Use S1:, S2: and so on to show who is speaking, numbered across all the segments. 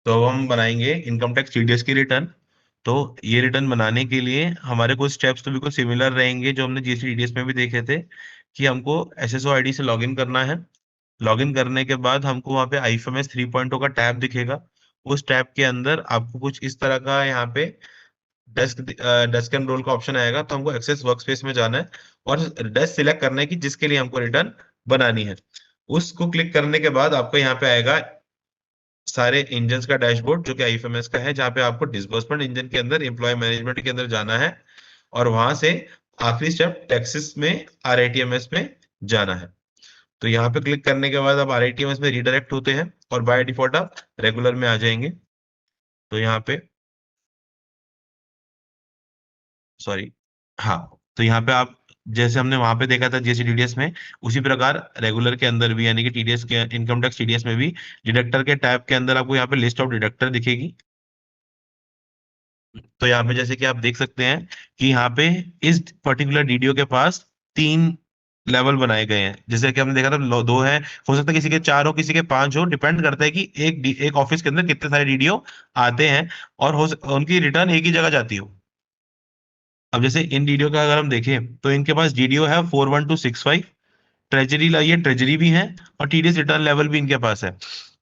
S1: तो अब हम बनाएंगे इनकम टैक्स टीडीएस की रिटर्न। तो ये रिटर्न बनाने के लिए हमारे कुछ स्टेप्स तो बिल्कुल सिमिलर रहेंगे जो हमने जीएसटी टीडीएस में भी देखे थे, कि हमको एसएसओ आईडी से लॉगिन करना है। लॉगिन करने के बाद हमको वहाँ पे आईएफएमएस 3.0 का टैब दिखेगा। उस टैब के अंदर आपको कुछ इस तरह का यहाँ पे डेस्क डेस्क एंड रोल का ऑप्शन आएगा। तो हमको एक्सेस वर्कस्पेस में जाना है और डेस्क सिलेक्ट करना है कि जिसके लिए हमको रिटर्न बनानी है। उसको क्लिक करने के बाद आपको यहाँ पे आएगा सारे इंजन का डैशबोर्ड जो कि आईएफएमएस का है, जहाँ पे आपको डिस्बर्समेंट इंजन के अंदर एम्प्लॉय मैनेजमेंट के अंदर जाना है और वहां से आखिरी स्टेप टैक्सेस में आरआईटीएमएस में जाना है। तो यहाँ पे क्लिक करने के बाद आप आरआईटीएमएस में रिडायरेक्ट होते हैं और बाय डिफॉल्ट आप रेगुलर में आ जाएंगे। तो यहाँ पे सॉरी, हाँ, तो यहाँ पे आप जैसे हमने वहां पे देखा था जीएसटी टीडीएस में, उसी प्रकार रेगुलर के अंदर भी यानी कि टीडीएस के इनकम टैक्स टीडीएस में भी डिडक्टर के टैब के अंदर आपको यहाँ पे लिस्ट ऑफ डिडक्टर दिखेगी। तो यहाँ पे जैसे कि आप देख सकते हैं कि यहाँ पे इस पर्टिकुलर डीडीओ के पास 3 लेवल बनाए गए हैं। जैसे कि हमने देखा था 2 है, हो सकता है किसी के 4 हो किसी के 5 हो, डिपेंड करता है कि एक ऑफिस के अंदर कितने सारे डीडीओ आते हैं और उनकी रिटर्न एक ही जगह जाती हो। अब जैसे इन डीडीओ का अगर हम देखें तो इनके पास डीडीओ है 41265, ट्रेजरी लाइए ट्रेजरी भी है और टीडीएस रिटर्न लेवल भी इनके पास है।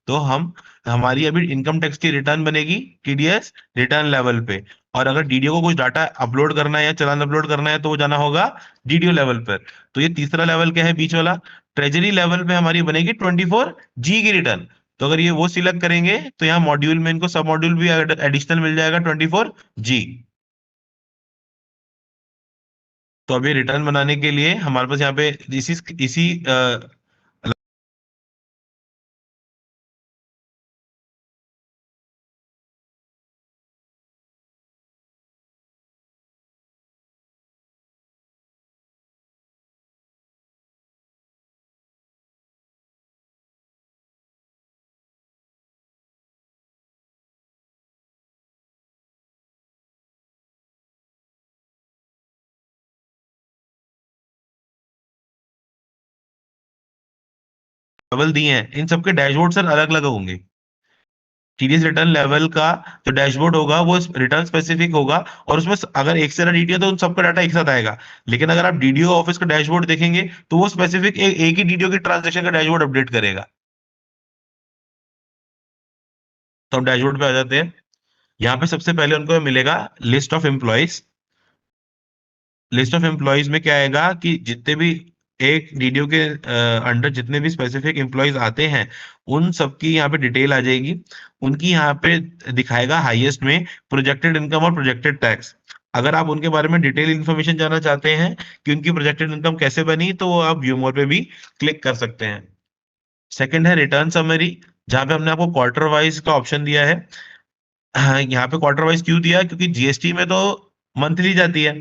S1: तो हम हमारी अभी इनकम टैक्स की रिटर्न बनेगी टीडीएस रिटर्न लेवल पे। और अगर डीडीओ को कुछ डाटा अपलोड करना है या चालान अपलोड करना है तो वो जाना होगा डीडीओ लेवल पर। तो ये तीसरा लेवल क्या है बीच वाला, ट्रेजरी लेवल पे हमारी बनेगी 24G की रिटर्न। तो अगर ये वो सिलेक्ट करेंगे तो यहाँ मॉड्यूल में इनको सब मॉड्यूल भी एडिशनल मिल जाएगा 24G। तो अभी रिटर्न बनाने के लिए हमारे पास यहाँ पे इसी इसी लेवल दिए हैं इन सबके डैशबोर्ड सर अलग अलग होंगे। टीडीएस रिटर्न लेवल का जो डैशबोर्ड होगा वो रिटर्न स्पेसिफिक होगा और उसमें अगर एक से ज्यादा डीडीओ तो उन सबका डाटा एक साथ आएगा। लेकिन अगर आप डीडीओ ऑफिस का डैशबोर्ड देखेंगे तो वो स्पेसिफिक एक ही डीडीओ की ट्रांजेक्शन का डैशबोर्ड अपडेट करेगा। तो हम डैशबोर्ड पे आ जाते हैं। यहाँ पे सबसे पहले उनको मिलेगा list of employees. List of employees में क्या आएगा कि जितने भी एक डीडीओ के अंडर जितने भी स्पेसिफिक एम्प्लॉयज आते हैं उन सबकी यहाँ पे डिटेल आ जाएगी। उनकी यहाँ पे दिखाएगा हाईएस्ट में प्रोजेक्टेड इनकम और प्रोजेक्टेड टैक्स। अगर आप उनके बारे में डिटेल इन्फॉर्मेशन जानना चाहते हैं कि उनकी प्रोजेक्टेड इनकम कैसे बनी तो वो आप व्यू मोर पे भी क्लिक कर सकते हैं। सेकंड है रिटर्न समरी, जहाँ पे हमने आपको क्वार्टर वाइज का ऑप्शन दिया है। हाँ, यहाँ पे क्वार्टर वाइज क्यों दिया, क्योंकि जीएसटी में तो मंथली जाती है,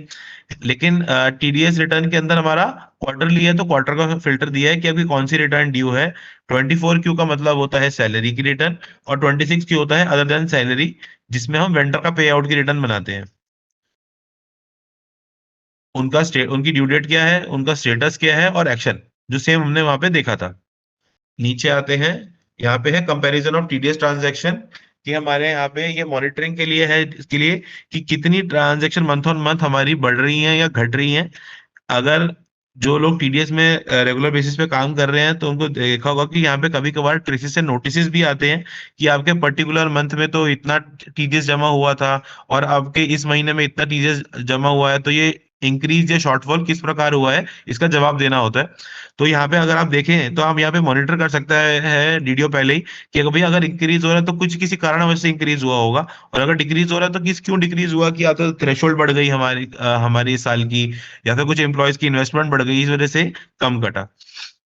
S1: लेकिन टीडीएस रिटर्न के अंदर हमारा क्वार्टरली है तो क्वार्टर का फिल्टर दिया है कि अभी कौन सी रिटर्न ड्यू है। 24Q का मतलब होता है सैलरी की रिटर्न और 26Q होता है अदर देन सैलरी, जिसमें हम वेंडर का पे आउट की रिटर्न बनाते हैं। उनकी ड्यू डेट क्या है, उनका स्टेटस क्या है और एक्शन जो सेम हमने वहां पे देखा था। नीचे आते हैं, यहाँ पे है कंपैरिजन ऑफ टीडीएस ट्रांजैक्शन, कि हमारे यहाँ पे ये मॉनिटरिंग के लिए है, इसके लिए कि कितनी ट्रांजैक्शन मंथ ऑन मंथ हमारी बढ़ रही हैं या घट रही हैं। अगर जो लोग टीडीएस में रेगुलर बेसिस पे काम कर रहे हैं तो उनको देखा होगा कि यहाँ पे कभी कभार ट्रेसिस से नोटिस भी आते हैं कि आपके पर्टिकुलर मंथ में तो इतना टीडीएस जमा हुआ था और आपके इस महीने में इतना टीडीएस जमा हुआ है, तो ये इंक्रीज या शॉर्टफॉल किस प्रकार हुआ है इसका जवाब देना होता है। तो यहाँ पे अगर आप देखें तो आप यहाँ पे मॉनिटर कर सकता है डीडीओ पहले ही कि अगर भाई अगर इंक्रीज हो रहा है तो कुछ किसी कारणवश से इंक्रीज हुआ होगा, और अगर डिक्रीज हो रहा है तो किस क्यों डिक्रीज हुआ, कि या तो थ्रेशोल्ड बढ़ गई हमारी इस साल की, या फिर कुछ एम्प्लॉयज की इन्वेस्टमेंट बढ़ गई इस वजह से कम घटा।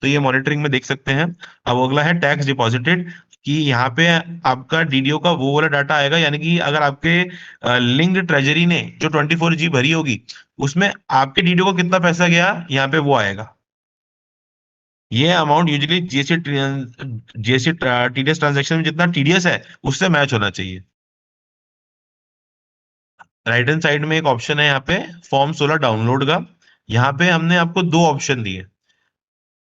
S1: तो ये मॉनिटरिंग में देख सकते हैं। अब अगला है टैक्स डिपॉजिटेड, कि यहाँ पे आपका डीडीओ का वो वाला डाटा आएगा, यानी कि अगर आपके लिंक्ड ट्रेजरी ने जो 24G भरी होगी उसमें आपके डीडीओ को कितना पैसा गया यहाँ पे वो आएगा। ये amount usually GST TDS transaction में जितना टीडीएस है उससे मैच होना चाहिए। राइट हैंड साइड में एक ऑप्शन है यहाँ पे फॉर्म 16 डाउनलोड का। यहाँ पे हमने आपको 2 ऑप्शन दिए,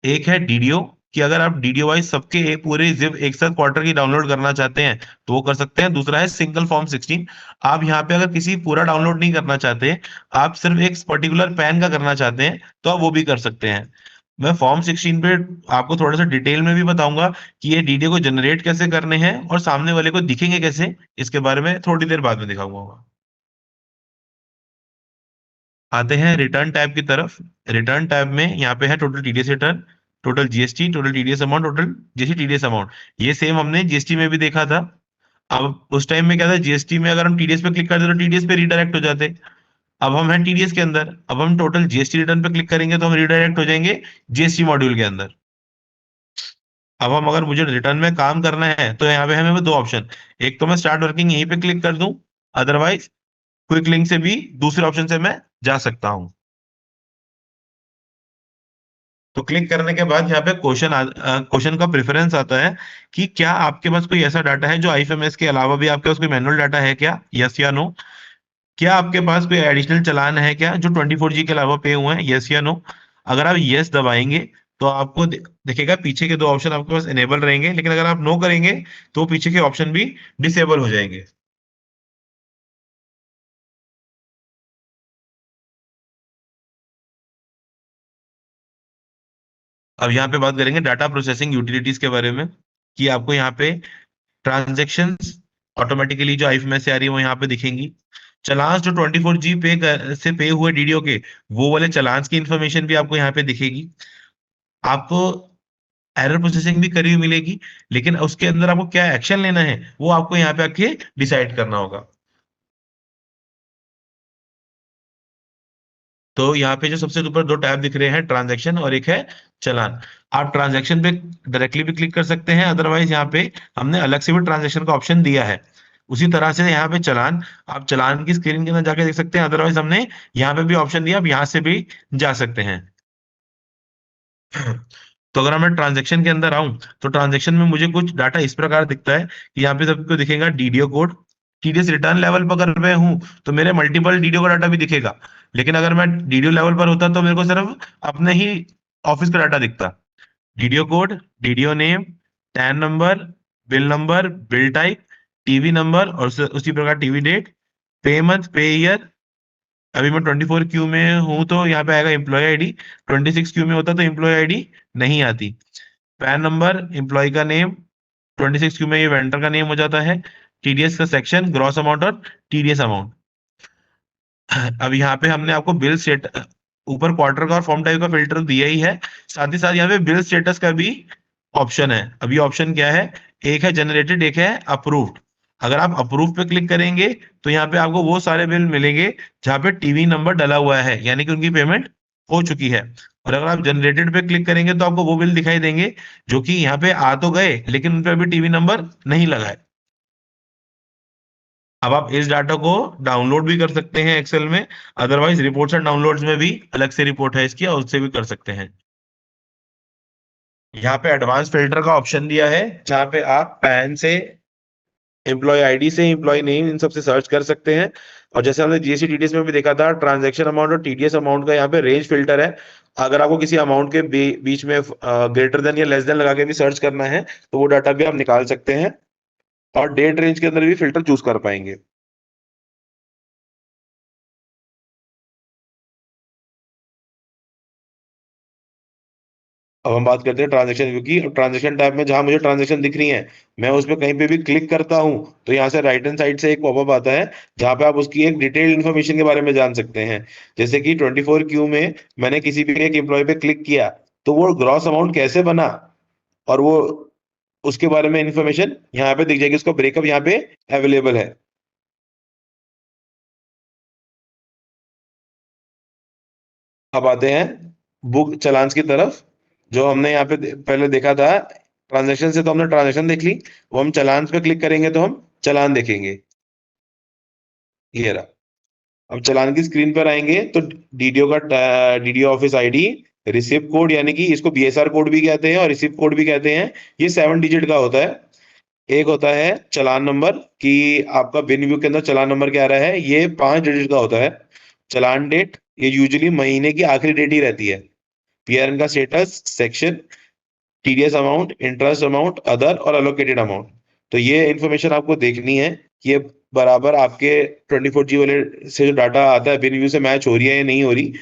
S1: एक है डीडीओ कि अगर आप डीडीओ वाइज सबके पूरे जिप एक साथ क्वार्टर की डाउनलोड करना चाहते हैं तो वो कर सकते हैं। दूसरा है सिंगल फॉर्म 16। आप यहाँ पे अगर किसी पूरा डाउनलोड नहीं करना चाहते, आप सिर्फ एक पर्टिकुलर पैन का करना चाहते हैं, तो आप वो भी कर सकते हैं। मैं फॉर्म 16 पे आपको थोड़ा सा डिटेल में भी बताऊंगा कि ये डीडीओ को जनरेट कैसे करने हैं और सामने वाले को दिखेंगे कैसे, इसके बारे में थोड़ी देर बाद में दिखाऊंगा। आते हैं रिटर्न टैब की तरफ। रिटर्न टैब में यहाँ पे है total TDS return, total GST, total TDS amount, total GST TDS amount. ये सेम हमने जीएसटी में भी देखा था। अब उस टाइम में क्या था, जीएसटी में अगर हम टीडीएस पे क्लिक करते तो टीडीएस पे रिडायरेक्ट हो जाते। अब हम हैं टीडीएस के अंदर, अब हम टोटल जीएसटी रिटर्न पे क्लिक करेंगे तो हम रिडायरेक्ट हो जाएंगे जीएसटी मॉड्यूल के अंदर। अब हम अगर मुझे रिटर्न में काम करना है तो यहाँ पे हमें दो ऑप्शन, एक तो मैं स्टार्ट वर्किंग यहीं पे क्लिक कर दूं, अदरवाइज क्विक लिंक से भी दूसरे ऑप्शन से मैं जा सकता हूँ। तो क्लिक करने के बाद यहाँ पे क्वेश्चन का प्रेफरेंस आता है कि क्या आपके पास कोई ऐसा डाटा है जो आईएफएमएस के अलावा भी आपके पास कोई मैनुअल डाटा है क्या, यस या नो। क्या आपके पास कोई एडिशनल चालान है क्या जो 24G के अलावा पे हुए हैं, यस या नो। अगर आप यस दबाएंगे तो आपको दिखेगा पीछे के दो ऑप्शन आपके पास इनेबल रहेंगे, लेकिन अगर आप नो करेंगे तो पीछे के ऑप्शन भी डिसेबल हो जाएंगे। अब यहाँ पे बात करेंगे डाटा प्रोसेसिंग यूटिलिटीज के बारे में, कि आपको यहाँ पे ट्रांजेक्शन्स ऑटोमेटिकली जो आईएफएमएस से आ रही है वो यहाँ पे दिखेंगी। चलान्स जो 24G से पे हुए डीडीओ के, वो वाले चलान्स की इंफॉर्मेशन भी आपको यहाँ पे दिखेगी। आपको एरर प्रोसेसिंग भी करी हुई मिलेगी, लेकिन उसके अंदर आपको क्या एक्शन लेना है वो आपको यहाँ पे आके डिसाइड करना होगा। तो यहाँ पे जो सबसे ऊपर दो टैब दिख रहे हैं, ट्रांजैक्शन और एक है चलान। आप ट्रांजैक्शन पे डायरेक्टली भी क्लिक कर सकते हैं, अदरवाइज यहाँ पे हमने अलग से भी ट्रांजैक्शन का ऑप्शन दिया है। उसी तरह से यहाँ पे चलान, आप चलान की स्क्रीन के अंदर जाके देख सकते हैं, अदरवाइज हमने यहाँ पे भी ऑप्शन दिया, आप यहाँ से भी जा सकते हैं। तो अगर मैं ट्रांजैक्शन के अंदर आऊं तो ट्रांजैक्शन में मुझे कुछ डाटा इस प्रकार दिखता है कि यहाँ पे सबको दिखेगा DDO code. TDS return level पर अगर मैं हूं तो मेरे मल्टीपल डीडीओ का डाटा भी दिखेगा, लेकिन अगर मैं डीडीओ लेवल पर होता तो मेरे को सिर्फ अपने ही ऑफिस का डाटा दिखता। DDO code, DDO name, tan number, bill type, TV number और उसी प्रकार टीवी डेट, पे मंथ, पे ईयर। अभी मैं 24Q में हूं तो यहाँ पे आएगा एम्प्लॉय आईडी, 26Q में होता तो एम्प्लॉय आईडी नहीं आती। पैन नंबर, एम्प्लॉय का नेम, 26Q में ये वेंडर का नेम हो जाता है। टीडीएस का सेक्शन, ग्रॉस अमाउंट और टीडीएस अमाउंट। अब यहाँ पे हमने आपको बिल स्टेट ऊपर क्वार्टर का और फॉर्म टाइप का फिल्टर दिया ही है, साथ ही साथ यहाँ पे बिल स्टेटस का भी ऑप्शन है। अभी ऑप्शन क्या है, एक है जनरेटेड, एक है अप्रूव्ड। अगर आप अप्रूव पे क्लिक करेंगे तो यहाँ पे आपको वो सारे बिल मिलेंगे जहाँ पे टीवी नंबर डला हुआ है, यानी कि उनकी पेमेंट हो चुकी है। और अगर आप जनरेटेड पे क्लिक करेंगे तो आपको वो बिल दिखाई देंगे जो कि यहाँ पे आ तो गए लेकिन उन पे अभी टीवी नंबर नहीं लगा है। अब आप इस डाटा को डाउनलोड भी कर सकते हैं एक्सेल में, अदरवाइज रिपोर्ट्स एंड डाउनलोड्स में भी अलग से रिपोर्ट है इसकी, और उससे भी कर सकते हैं। यहाँ पे एडवांस फिल्टर का ऑप्शन दिया है जहाँ पे आप पैन से, एम्प्लॉय आईडी से, एम्प्लॉय नेम, इन सब से सर्च कर सकते हैं। और जैसे हमने जीएसटी टीडीएस में भी देखा था, ट्रांजैक्शन अमाउंट और टीडीएस अमाउंट का यहाँ पे रेंज फिल्टर है। अगर आपको किसी अमाउंट के बीच में ग्रेटर देन या लेस देन लगा के भी सर्च करना है तो वो डाटा भी आप निकाल सकते हैं, और डेट रेंज के अंदर भी फिल्टर चूज कर पाएंगे। अब हम बात करते हैं ट्रांजैक्शन व्यू की। ट्रांजैक्शन टैब में जहां मुझे ट्रांजैक्शन दिख रही है, मैं उस पर कहीं पे भी क्लिक करता हूं तो यहाँ से राइट हैंड साइड से एक पॉपअप आता है जहां पे आप उसकी एक डिटेल्ड इन्फॉर्मेशन के बारे में जान सकते हैं। जैसे कि 24Q में मैंने किसी भी एक एम्प्लॉय पे क्लिक किया तो वो ग्रॉस अमाउंट कैसे बना, और वो उसके बारे में इंफॉर्मेशन यहाँ पे दिख जाएगी, उसका ब्रेकअप यहाँ पे अवेलेबल है। अब आते हैं बुक चालान्स की तरफ। जो हमने यहाँ पे पहले देखा था, ट्रांजैक्शन से तो हमने ट्रांजैक्शन देख ली, वो हम चालान पे क्लिक करेंगे तो हम चालान देखेंगे। ये रहा। अब चालान की स्क्रीन पर आएंगे तो डीडीओ का DDO office ID, receipt code, यानी कि इसको बीएसआर कोड भी कहते हैं और रिसिप्ट कोड भी कहते हैं, ये 7 डिजिट का होता है। एक होता है चालान नंबर, कि आपका बिन व्यू के अंदर चालान नंबर क्या आ रहा है, ये 5 डिजिट का होता है। चालान डेट, ये यूजुअली महीने की आखिरी डेट ही रहती है। पीआरएन का status section, TDS amount, interest amount, other और एलोकेटेड अमाउंट। तो ये इन्फॉर्मेशन आपको देखनी है कि ये बराबर आपके 24G वाले से जो डाटा आता है बिन व्यू से मैच हो रही है या नहीं हो रही।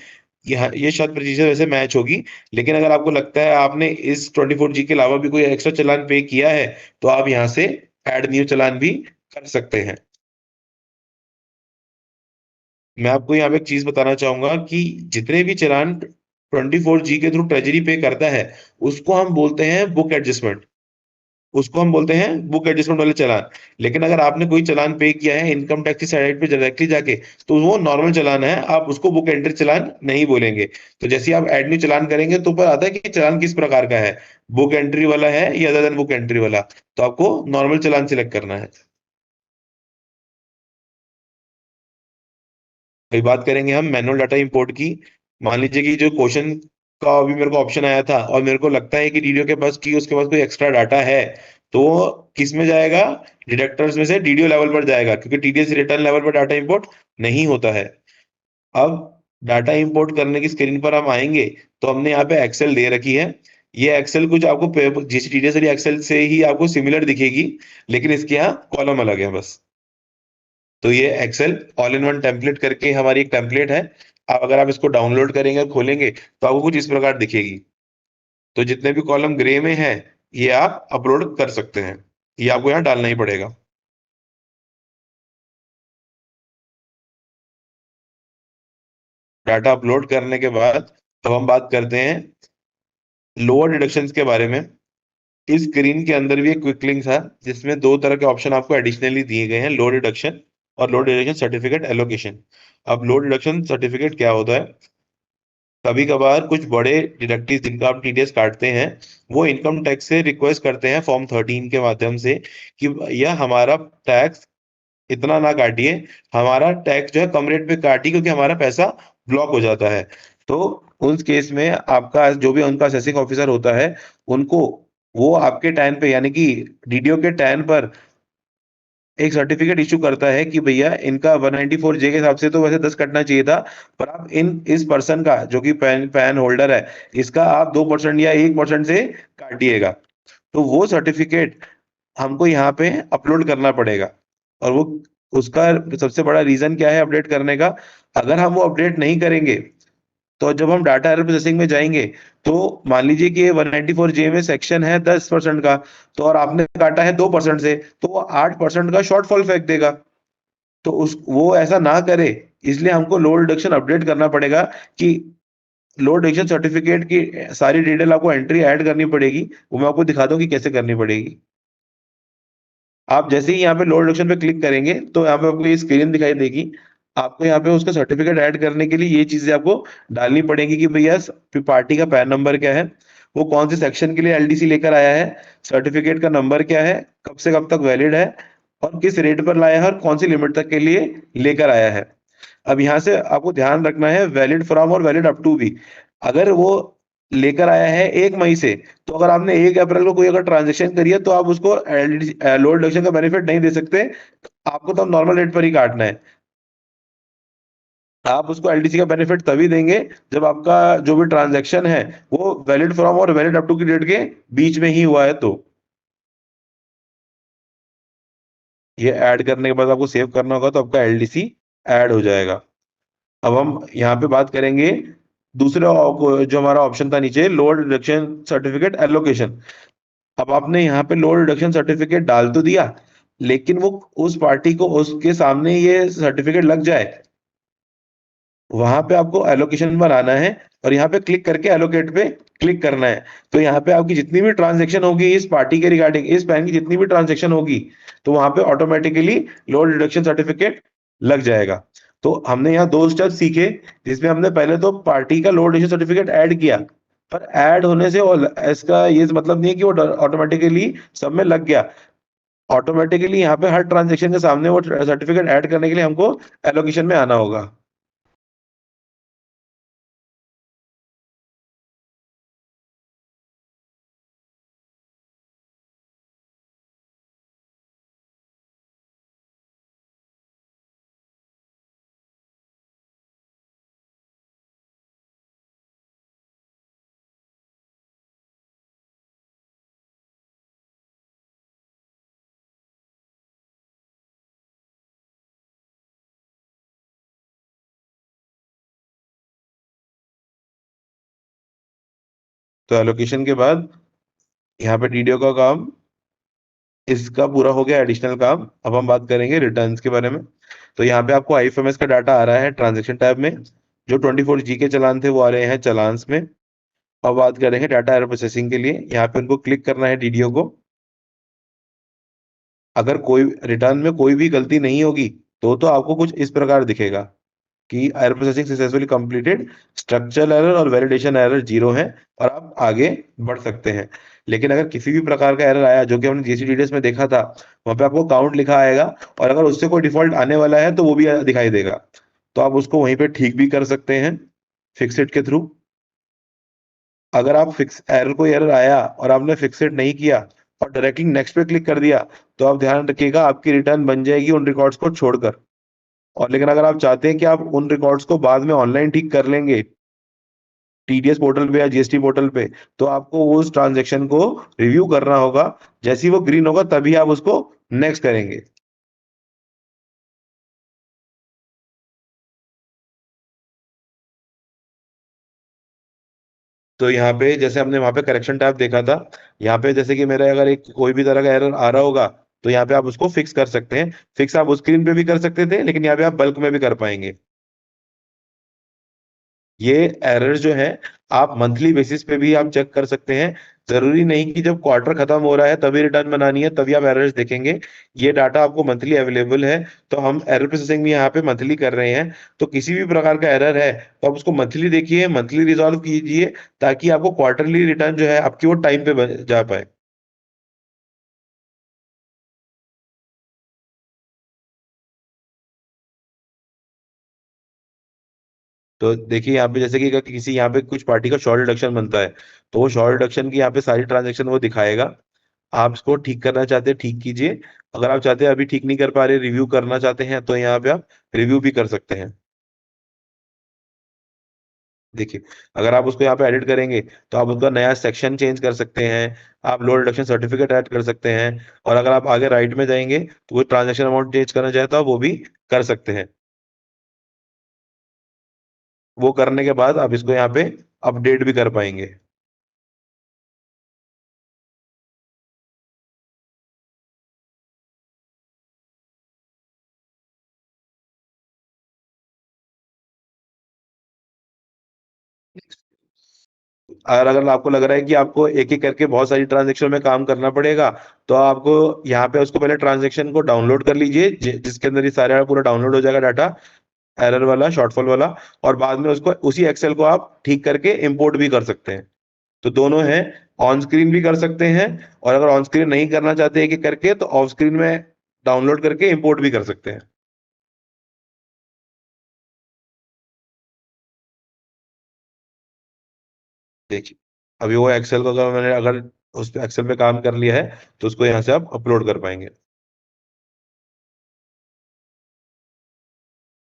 S1: ये शत प्रतिशत वैसे मैच होगी। लेकिन अगर आपको लगता है आपने इस 24G के अलावा भी कोई एक्स्ट्रा चालान पे किया है, तो आप यहाँ से ऐड न्यू चालान भी कर सकते हैं। मैं आपको यहाँ पे एक चीज बताना चाहूंगा कि जितने भी चालान 24G के थ्रू ट्रेजरी पे करता है, उसको हम बोलते हैं बुक एडजस्टमेंट। उसको हम बोलते हैं बुक एडजस्टमेंट वाले चालान। लेकिन अगर आपने कोई चालान पे किया है इनकम टैक्स की साइट पे डायरेक्टली जाके, तो वो नॉर्मल चालान है, आप उसको बुक एंट्री चालान नहीं बोलेंगे। तो जैसे ही आप एड न्यू चालान करेंगे तो ऊपर आता है कि चालान किस प्रकार का है, बुक एंट्री वाला है या अदर देन बुक एंट्री वाला। तो आपको नॉर्मल चालान सिलेक्ट करना है। अभी बात करेंगे हम मैनुअल डाटा इंपोर्ट की। मान लीजिए कि जो क्वेश्चन का अभी मेरे को ऑप्शन आया था और मेरे को लगता है कि डीडीओ के पास की उसके पास कोई एक्स्ट्रा डाटा है, तो वो किस में जाएगा, डिडक्टर्स में से डीडीओ लेवल पर जाएगा, क्योंकि टीडीएस रिटर्न लेवल पर डाटा इंपोर्ट नहीं होता है। अब डाटा इंपोर्ट करने की स्क्रीन पर हम आएंगे, तो हमने यहाँ पे एक्सेल दे रखी है। ये एक्सेल कुछ आपको जिस टीडीएस एक्सेल से ही आपको सिमिलर दिखेगी, लेकिन इसके यहाँ कॉलम अलग है बस। तो ये Excel all in one template करके हमारी एक टेम्पलेट है। आप अगर आप इसको डाउनलोड करेंगे और खोलेंगे तो आपको कुछ इस प्रकार दिखेगी। तो जितने भी कॉलम ग्रे में है, ये आप अपलोड कर सकते हैं। ये आपको यहाँ डालना ही पड़ेगा। डाटा अपलोड करने के बाद अब हम बात करते हैं लोअर डिडक्शंस के बारे में। इस स्क्रीन के अंदर भी एक क्विक लिंक था जिसमें दो तरह के ऑप्शन आपको एडिशनली दिए गए हैं, लोड डिडक्शन और लोड डिडक्शन सर्टिफिकेट एलोकेशन। अब लोड डिडक्शन सर्टिफिकेट क्या होता है? कभी कभार कुछ बड़े डिडक्टिव जिनका आप टीडीएस काटते हैं, वो इनकम टैक्स से रिक्वेस्ट करते हैं फॉर्म 13 के माध्यम से कि यह हमारा टैक्स इतना ना काटिए, हमारा टैक्स जो है कम रेट पे काटिए क्योंकि हमारा पैसा ब्लॉक हो जाता है। तो उस केस में आपका जो भी उनका असेसिंग ऑफिसर होता है, उनको वो आपके टैन पे यानी कि डीडीओ के टैन पर एक सर्टिफिकेट इशू करता है कि भैया इनका 194 जे के हिसाब से तो वैसे 10 कटना चाहिए था, पर आप इन इस पर्सन का जो कि पैन पैन होल्डर है, इसका आप 2% या 1% से काटिएगा। तो वो सर्टिफिकेट हमको यहाँ पे अपलोड करना पड़ेगा। और वो उसका सबसे बड़ा रीजन क्या है अपडेट करने का? अगर हम वो अपडेट नहीं करेंगे, तो जब हम डाटा एरर प्रोसेसिंग में जाएंगे, तो मान लीजिए कि 194 जे में सेक्शन है 10% का, तो और आपने काटा है 2% से, तो वो 8% का शॉर्टफॉल फेंक देगा। तो उस वो ऐसा ना करे, इसलिए हमको लोड रिडक्शन अपडेट करना पड़ेगा कि लोड रिडक्शन सर्टिफिकेट की सारी डिटेल आपको एंट्री ऐड करनी पड़ेगी। वो मैं आपको दिखाता हूँ कि कैसे करनी पड़ेगी। आप जैसे ही यहाँ पे लोड रिडक्शन पे क्लिक करेंगे, तो यहाँ पे आपको ये स्क्रीन दिखाई देगी। आपको यहाँ पे उसका सर्टिफिकेट ऐड करने के लिए ये चीजें आपको डालनी पड़ेगी कि भैया पार्टी का पैन नंबर क्या है, वो कौन से सेक्शन के लिए एलडीसी लेकर आया है, सर्टिफिकेट का नंबर क्या है, कब से कब तक वैलिड है, और किस रेट पर लाया है और कौन सी लिमिट तक के लिए लेकर आया है। अब यहाँ से आपको ध्यान रखना है वैलिड फ्रॉम और वैलिड अप टू भी। अगर वो लेकर आया है 1 मई से, तो अगर आपने 1 अप्रैल को कोई अगर ट्रांजेक्शन करी है, तो आप उसको लोड डिडक्शन का बेनिफिट नहीं दे सकते। आपको तो नॉर्मल रेट पर ही काटना है। आप उसको एलडीसी का बेनिफिट तभी देंगे जब आपका जो भी ट्रांजैक्शन है वो वैलिड फ्रॉम और वैलिड अप टू की डेट के बीच में ही हुआ है। तो ये ऐड करने के बाद आपको सेव करना होगा, तो आपका एलडीसी ऐड हो जाएगा। अब हम यहाँ पे बात करेंगे दूसरे जो हमारा ऑप्शन था नीचे, लोड रिडक्शन सर्टिफिकेट एलोकेशन। अब आपने यहाँ पे लोड रिडक्शन सर्टिफिकेट डाल तो दिया, लेकिन वो उस पार्टी को उसके सामने ये सर्टिफिकेट लग जाए, वहां पे आपको एलोकेशन पर आना है और यहाँ पे क्लिक करके एलोकेट पे क्लिक करना है। तो यहाँ पे आपकी जितनी भी ट्रांजेक्शन होगी इस पार्टी के रिगार्डिंग, इस पैन की जितनी भी ट्रांजेक्शन होगी, तो वहां पे ऑटोमेटिकली लोड रिडक्शन सर्टिफिकेट लग जाएगा। तो हमने यहाँ दो स्टेप सीखे, जिसमें हमने पहले तो पार्टी का लोड रिडक्शन सर्टिफिकेट ऐड किया, पर ऐड होने से इसका ये मतलब नहीं है कि वो ऑटोमेटिकली सब में लग गया। ऑटोमेटिकली यहाँ पे हर ट्रांजेक्शन के सामने वो सर्टिफिकेट ऐड करने के लिए हमको एलोकेशन में आना होगा। तो एलोकेशन के बाद यहाँ पे टीडीओ का काम इसका पूरा हो गया, एडिशनल काम। अब हम बात करेंगे रिटर्न्स के बारे में। तो यहाँ पे आपको आईएफएमएस का डाटा आ रहा है ट्रांजेक्शन टैब में। जो 24G के चालान थे वो आ रहे हैं चालान्स में। अब बात करेंगे डाटा एरर प्रोसेसिंग के लिए। यहाँ पे उनको क्लिक करना है डीडीओ को। अगर कोई रिटर्न में कोई भी गलती नहीं होगी तो आपको कुछ इस प्रकार दिखेगा कि error processing successfully completed, structural error और वैलिडेशन एरर 0 है और आप आगे बढ़ सकते हैं। लेकिन अगर किसी भी प्रकार का एरर आया, जो कि हमने जीसीडीडीएस में देखा था, वहां पे आपको काउंट लिखा आएगा और अगर उससे कोई डिफॉल्ट आने वाला है तो वो भी दिखाई देगा। तो आप उसको वहीं पे ठीक भी कर सकते हैं फिक्सिट के थ्रू। अगर आप फिक्स एरर कोई एरर आया और आपने फिक्सिट नहीं किया और डायरेक्टली नेक्स्ट पे क्लिक कर दिया, तो आप ध्यान रखिएगा आपकी रिटर्न बन जाएगी उन रिकॉर्ड्स को छोड़कर। और लेकिन अगर आप चाहते हैं कि आप उन रिकॉर्ड्स को बाद में ऑनलाइन ठीक कर लेंगे टीडीएस पोर्टल पे या जीएसटी पोर्टल पे, तो आपको उस ट्रांजेक्शन को रिव्यू करना होगा। जैसे ही वो ग्रीन होगा तभी आप उसको नेक्स्ट करेंगे। तो यहाँ पे जैसे हमने वहां पे करेक्शन टैब देखा था, यहाँ पे जैसे कि मेरा अगर एक कोई भी तरह का एरर आ रहा होगा तो यहाँ पे आप उसको फिक्स कर सकते हैं। फिक्स आप उस स्क्रीन पे भी कर सकते थे, लेकिन यहाँ पे आप बल्क में भी कर पाएंगे। ये एरर जो है आप मंथली बेसिस पे भी आप चेक कर सकते हैं। जरूरी नहीं कि जब क्वार्टर खत्म हो रहा है तभी रिटर्न बनानी है तभी आप एरर्स देखेंगे। ये डाटा आपको मंथली अवेलेबल है। तो हम एरर प्रोसेसिंग भी यहाँ पे मंथली कर रहे हैं। तो किसी भी प्रकार का एरर है तो आप उसको मंथली देखिए, मंथली रिजॉल्व कीजिए, ताकि आपको क्वार्टरली रिटर्न जो है आपकी वो टाइम पे जा पाए। तो देखिए यहाँ पे जैसे कि अगर किसी यहाँ पे कुछ पार्टी का शॉर्ट डिडक्शन बनता है, तो वो शॉर्ट डिडक्शन की यहाँ पे सारी ट्रांजेक्शन वो दिखाएगा। आप इसको ठीक करना चाहते हैं ठीक कीजिए। अगर आप चाहते हैं अभी ठीक नहीं कर पा रहे, रिव्यू करना चाहते हैं, तो यहाँ पे आप रिव्यू भी कर सकते हैं। देखिए, अगर आप उसको यहाँ पे एडिट करेंगे तो आप उसका नया सेक्शन चेंज कर सकते हैं। आप लोड रिडक्शन सर्टिफिकेट ऐड कर सकते हैं। और अगर आप आगे राइट में जाएंगे तो कोई ट्रांजेक्शन अमाउंट चेंज करना चाहता है वो भी कर सकते हैं। वो करने के बाद आप इसको यहाँ पे अपडेट भी कर पाएंगे। और अगर आपको लग रहा है कि आपको एक एक करके बहुत सारी ट्रांजेक्शन में काम करना पड़ेगा, तो आपको यहाँ पे उसको पहले ट्रांजेक्शन को डाउनलोड कर लीजिए, जिसके अंदर ये सारा पूरा डाउनलोड हो जाएगा डाटा, एरर वाला, शॉर्टफॉल वाला। और बाद में उसको उसी एक्सेल को आप ठीक करके इंपोर्ट भी कर सकते हैं। तो दोनों है, ऑन स्क्रीन भी कर सकते हैं, और अगर ऑन स्क्रीन नहीं करना चाहते एक एक करके तो ऑफ स्क्रीन में डाउनलोड करके इंपोर्ट भी कर सकते हैं। देखिए, अभी वो एक्सेल को अगर मैंने अगर उस एक्सेल पे काम कर लिया है तो उसको यहाँ से आप अपलोड कर पाएंगे।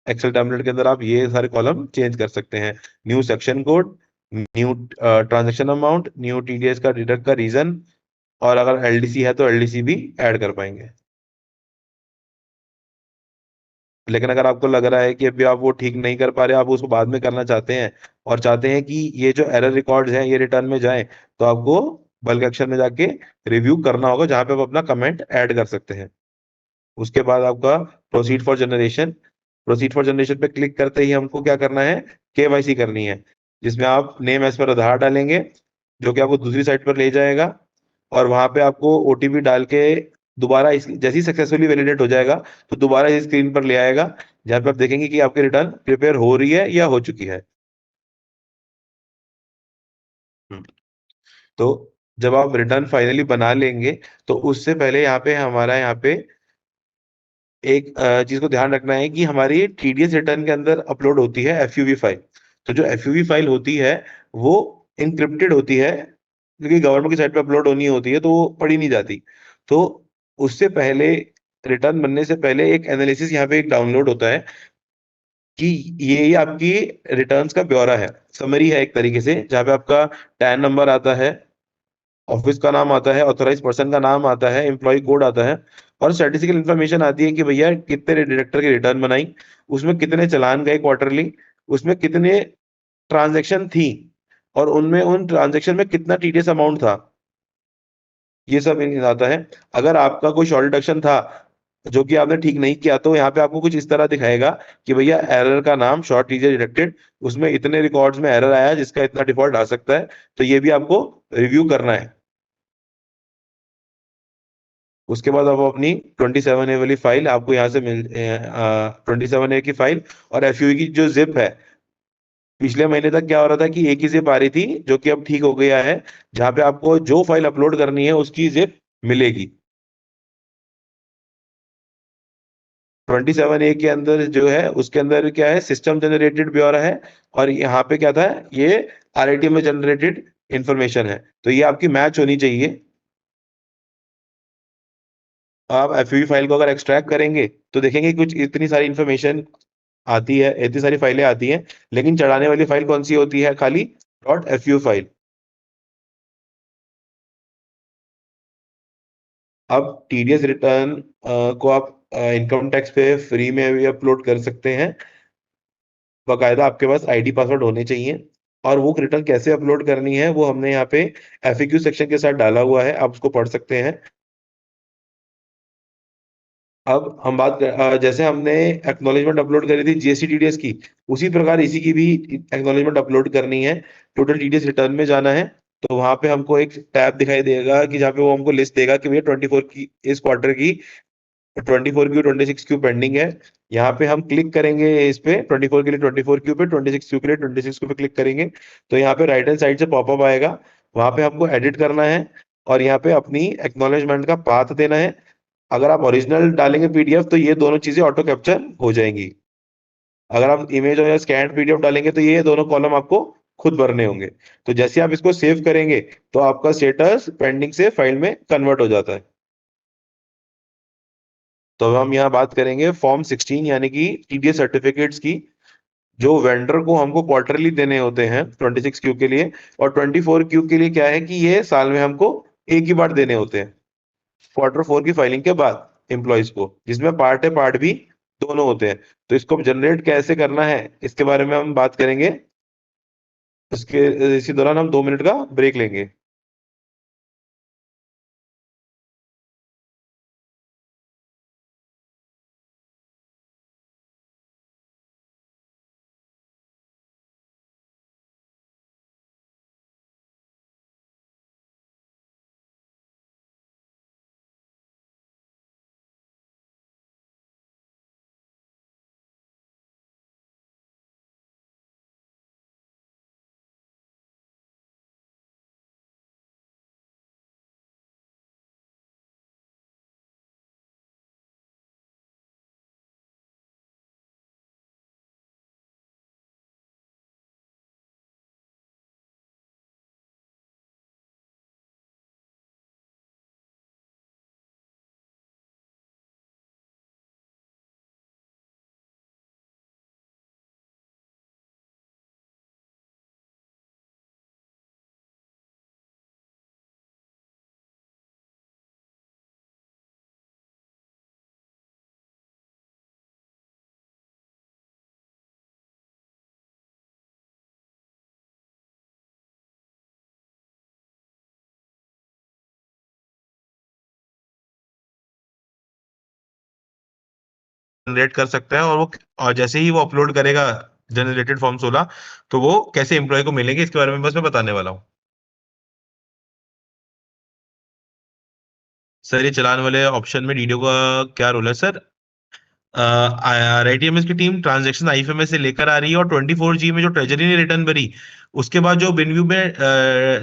S1: एक्सेल टेम्पलेट के अंदर आप ये सारे कॉलम चेंज कर सकते हैं। New section code, new transaction amount, new TDS का डिडक्ट का रीजन, और अगर एलडीसी है तो एलडीसी भी ऐड कर पाएंगे। लेकिन अगर आपको लग रहा है कि अभी आप वो ठीक नहीं कर पा रहे, आप उसको बाद में करना चाहते हैं और चाहते हैं कि ये जो एरर रिकॉर्ड्स हैं ये रिटर्न में जाएं, तो आपको बल्क एक्शन में जाके रिव्यू करना होगा, जहां पे आप अपना कमेंट ऐड कर सकते हैं। उसके बाद आपका proceed for generation, proceed for generation पे क्लिक करते ही हमको क्या करना है, केवाईसी करनी है, जिसमें आप नेम एज पर आधार डालेंगे, जो कि आपको दूसरी साइट पर ले जाएगा। और वहां पे आपको ओटीपी डाल के दोबारा जैसे ही सक्सेसफुली वैलिडेट हो जाएगा तो दोबारा इस स्क्रीन पर ले आएगा, जहाँ पे आप देखेंगे कि आपकी रिटर्न प्रिपेयर हो रही है या हो चुकी है। हम्म। तो जब आप रिटर्न फाइनली बना लेंगे तो उससे पहले यहाँ पे एक चीज को ध्यान रखना है कि हमारी टीडीएस रिटर्न के अंदर अपलोड होती है एफयूवी फाइल। तो जो एफयूवी फाइल होती है वो इनक्रिप्टेड होती है, क्योंकि गवर्नमेंट की साइट पे अपलोड होनी होती है तो वो पढ़ी नहीं जाती। तो उससे पहले, रिटर्न बनने से पहले एक एनालिसिस यहाँ पे एक डाउनलोड होता है कि ये आपकी रिटर्न्स का ब्यौरा है, समरी है एक तरीके से, जहाँ पे आपका टैन नंबर आता है, ऑफिस का नाम आता है, ऑथराइज पर्सन का नाम आता है, एम्प्लॉय कोड आता है, और स्टैटिस्टिकल इन्फॉर्मेशन आती है कि भैया कितने डायरेक्टर की रिटर्न बनाई, उसमें कितने चालान गए क्वार्टरली, उसमें कितने ट्रांजैक्शन थी, और उनमें उन ट्रांजेक्शन में कितना टीडीएस अमाउंट था, ये सब आता है। अगर आपका कोई शॉर्ट डिडक्शन था जो कि आपने ठीक नहीं किया, तो यहाँ पे आपको कुछ इस तरह दिखाएगा कि भैया एरर का नाम शॉर्ट टीडीएस डिडक्टेड, उसमें इतने रिकॉर्ड्स में एरर आया जिसका इतना डिफॉल्ट आ सकता है, तो ये भी आपको रिव्यू करना है। उसके बाद आप अपनी 27A वाली फाइल आपको यहाँ से मिल 27A की फाइल और एफयू की जो जिप है, पिछले महीने तक क्या हो रहा था कि एक ही जिप आ रही थी, जो कि अब ठीक हो गया है, जहां पे आपको जो फाइल अपलोड करनी है उसकी जिप मिलेगी। 27A के अंदर जो है, उसके अंदर क्या है, सिस्टम जनरेटेड ब्योरा है, और यहाँ पे क्या था, ये आरआईटी में जनरेटेड इंफॉर्मेशन है, तो ये आपकी मैच होनी चाहिए। आप एफयू फाइल को अगर एक्सट्रैक्ट करेंगे तो देखेंगे कुछ इतनी सारी इंफॉर्मेशन आती है, इतनी सारी फाइलें आती हैं, लेकिन चढ़ाने वाली फाइल कौन सी होती है, खाली डॉट एफयू फाइल। अब टीडीएस रिटर्न को आप इनकम टैक्स पे फ्री में भी अपलोड कर सकते हैं। बाकायदा आपके पास आईडी पासवर्ड होने चाहिए, और वो रिटर्न कैसे अपलोड करनी है वो हमने यहाँ पे एफएक्यू सेक्शन के साथ डाला हुआ है, आप उसको पढ़ सकते हैं। अब हम जैसे हमने एक्नॉलेजमेंट अपलोड करी थी जीएसटी टीडीएस की, उसी प्रकार इसी की भी एक्नॉलेजमेंट अपलोड करनी है। टोटल टीडीएस रिटर्न में जाना है, तो वहां पे हमको एक टैब दिखाई देगा कि जहाँ पे वो हमको लिस्ट देगा कि भैया 24 की इस क्वार्टर की 24 क्यू 26 क्यू पेंडिंग है। यहाँ पे हम क्लिक करेंगे इस पे 24 के लिए 24 क्यू पे, 26 क्यू के लिए 26 क्यू पे क्लिक करेंगे, तो यहाँ पे राइट हैंड साइड से पॉपअप आएगा, वहां पे हमको एडिट करना है, और यहाँ पे अपनी एक्नॉलेजमेंट का पाथ देना है। अगर आप ओरिजिनल डालेंगे पीडीएफ तो ये दोनों चीजें ऑटो कैप्चर हो जाएंगी। अगर आप इमेज और स्कैन पीडीएफ डालेंगे तो ये दोनों कॉलम आपको खुद भरने होंगे। तो जैसे आप इसको सेव करेंगे तो आपका स्टेटस पेंडिंग से फाइल में कन्वर्ट हो जाता है। तो अब हम यहाँ बात करेंगे फॉर्म 16 यानी कि टीडीएस सर्टिफिकेट्स की, जो वेंडर को हमको क्वार्टरली देने होते हैं 26 क्यू के लिए, और 24 क्यू के लिए क्या है कि ये साल में हमको एक ही बार देने होते हैं, क्वार्टर 4 की फाइलिंग के बाद एम्प्लॉयज को, जिसमें पार्ट है पार्ट भी दोनों होते हैं। तो इसको जनरेट कैसे करना है इसके बारे में हम बात करेंगे, इसके इसी दौरान हम 2 मिनट का ब्रेक लेंगे। जनरेट कर सकता है, और जैसे ही वो अपलोड करेगा जनरेटेड फॉर्म 16, तो वो कैसे एम्प्लॉय को मिलेंगे इसके बारे में बस मैं बताने वाला हूँ। सर, ये चलाने वाले ऑप्शन में डीडीओ का क्या रोल है सर? आरआईटीएमएस की टीम ट्रांजैक्शन आईएफएमएस से लेकर आ रही है, और 24G में जो ट्रेजरी ने रिटर्न भरी, उसके बाद जो बिनव्यू में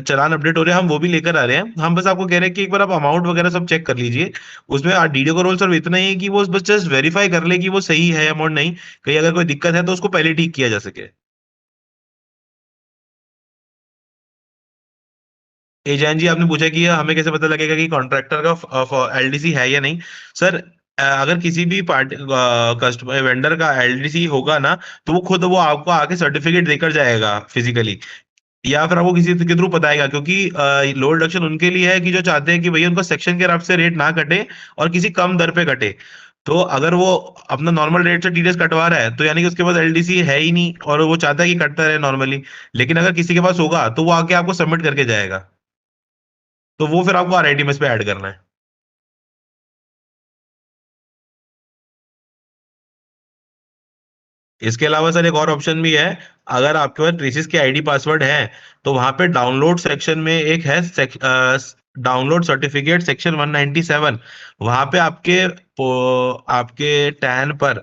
S1: चालान अपडेट हो रहे हैं हम वो भी लेकर आ रहे हैं। हम बस आपको कह रहे हैं कि एक बार आप अमाउंट वगैरह सब चेक कर लीजिए। उसमें डीडीओ का रोल सर इतना ही है कि वो बस जस्ट वेरीफाई कर ले कि वो सही है अमाउंट, नहीं कहीं अगर कोई दिक्कत है तो उसको पहले ठीक किया जा सके। जैन जी, आपने पूछा कि हमें कैसे पता लगेगा कि कॉन्ट्रैक्टर का एलडीसी है या नहीं। सर, अगर किसी भी पार्टी कस्टमर वेंडर का एलडीसी होगा ना, तो वो आपको आके सर्टिफिकेट देकर जाएगा फिजिकली, या फिर आपको किसी के थ्रू बताएगा, क्योंकि लोड रिडक्शन उनके लिए है कि जो चाहते हैं कि भैया उनका सेक्शन के हिसाब से रेट ना कटे और किसी कम दर पे कटे। तो अगर वो अपना नॉर्मल रेट से टीडीएस कटवा रहा है तो यानी कि उसके पास एलडीसी है ही नहीं, और वो चाहता है कि कटता रहे नॉर्मली। लेकिन अगर किसी के पास होगा तो वो आके आपको सबमिट करके जाएगा, तो वो फिर आपको आरआईटीएमएस पे ऐड करना है। इसके अलावा सर एक और ऑप्शन भी है। अगर आपके पास ट्रेसिस के आईडी पासवर्ड है, तो वहां पे डाउनलोड सेक्शन में एक है डाउनलोड सर्टिफिकेट सेक्शन 197। वहां पे आपके टैन पर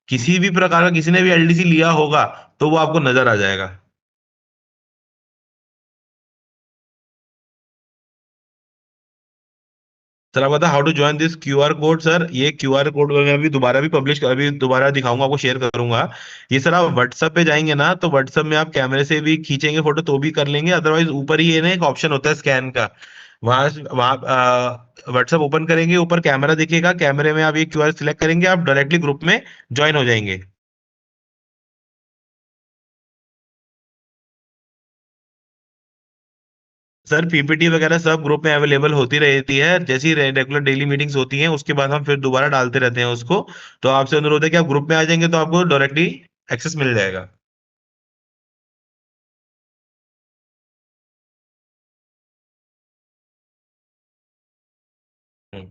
S1: किसी भी प्रकार का किसी ने भी एलडीसी लिया होगा तो वो आपको नजर आ जाएगा। सर आप बता how to join this QR code. Sir ये क्यूआर कोड मैं अभी दोबारा दिखाऊंगा, आपको शेयर करूंगा। ये सर आप व्हाट्सएप पे जाएंगे ना, तो व्हाट्सएप में आप कैमरे से भी खींचेंगे फोटो तो भी कर लेंगे, अदरवाइज ऊपर ही ये ना एक ऑप्शन होता है स्कैन का। वहां वहां व्हाट्सएप ओपन करेंगे, ऊपर कैमरा दिखेगा, कैमरे में आप ये क्यूआर सिलेक्ट करेंगे, आप डायरेक्टली ग्रुप में ज्वाइन हो जाएंगे। सर पीपीटी वगैरह सब ग्रुप में अवेलेबल होती रहती है, जैसी रेगुलर डेली मीटिंग्स होती हैं उसके बाद हम फिर दोबारा डालते रहते हैं उसको। तो आपसे अनुरोध है कि आप ग्रुप में आ जाएंगे तो आपको डायरेक्टली एक्सेस मिल जाएगा। हम्म।